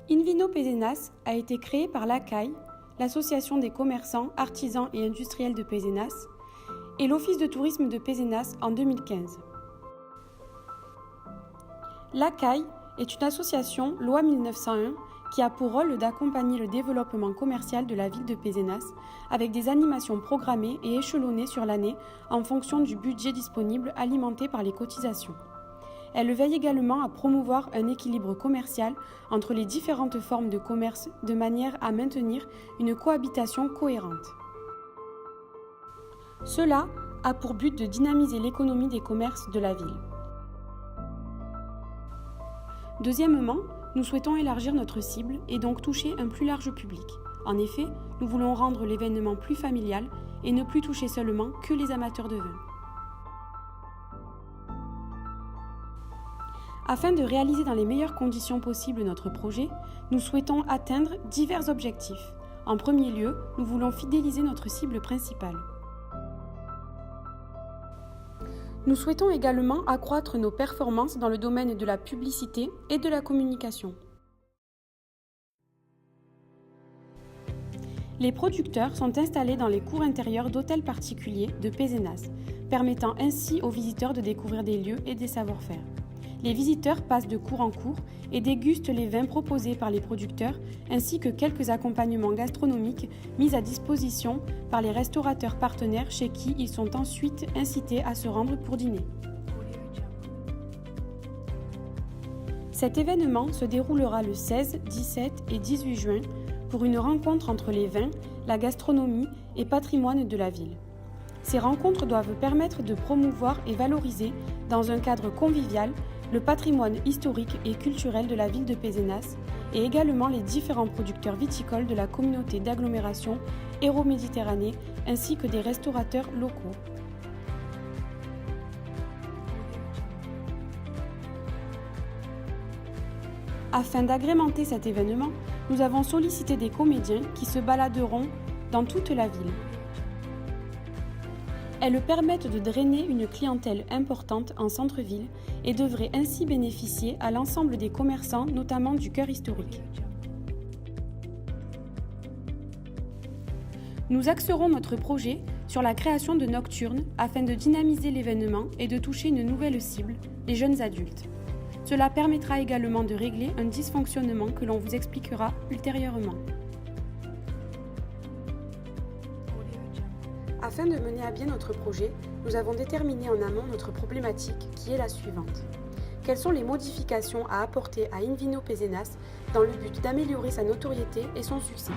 Invino Pézenas a été créé par l'ACAI, l'Association des commerçants, artisans et industriels de Pézenas, et l'Office de tourisme de Pézenas en 2015. L'ACAI est une association loi 1901 qui a pour rôle d'accompagner le développement commercial de la ville de Pézenas avec des animations programmées et échelonnées sur l'année en fonction du budget disponible alimenté par les cotisations. Elle veille également à promouvoir un équilibre commercial entre les différentes formes de commerce de manière à maintenir une cohabitation cohérente. Cela a pour but de dynamiser l'économie des commerces de la ville. Deuxièmement, nous souhaitons élargir notre cible et donc toucher un plus large public. En effet, nous voulons rendre l'événement plus familial et ne plus toucher seulement que les amateurs de vin. Afin de réaliser dans les meilleures conditions possibles notre projet, nous souhaitons atteindre divers objectifs. En premier lieu, nous voulons fidéliser notre cible principale. Nous souhaitons également accroître nos performances dans le domaine de la publicité et de la communication. Les producteurs sont installés dans les cours intérieures d'hôtels particuliers de Pézenas, permettant ainsi aux visiteurs de découvrir des lieux et des savoir-faire. Les visiteurs passent de cours en cours et dégustent les vins proposés par les producteurs ainsi que quelques accompagnements gastronomiques mis à disposition par les restaurateurs partenaires chez qui ils sont ensuite incités à se rendre pour dîner. Cet événement se déroulera le 16, 17 et 18 juin pour une rencontre entre les vins, la gastronomie et patrimoine de la ville. Ces rencontres doivent permettre de promouvoir et valoriser, dans un cadre convivial, le patrimoine historique et culturel de la ville de Pézenas et également les différents producteurs viticoles de la communauté d'agglomération Hérault-Méditerranée ainsi que des restaurateurs locaux. Afin d'agrémenter cet événement, nous avons sollicité des comédiens qui se baladeront dans toute la ville. Elles permettent de drainer une clientèle importante en centre-ville et devraient ainsi bénéficier à l'ensemble des commerçants, notamment du cœur historique. Nous axerons notre projet sur la création de nocturnes afin de dynamiser l'événement et de toucher une nouvelle cible, les jeunes adultes. Cela permettra également de régler un dysfonctionnement que l'on vous expliquera ultérieurement. Afin de mener à bien notre projet, nous avons déterminé en amont notre problématique qui est la suivante. Quelles sont les modifications à apporter à Invino Pézenas dans le but d'améliorer sa notoriété et son succès ?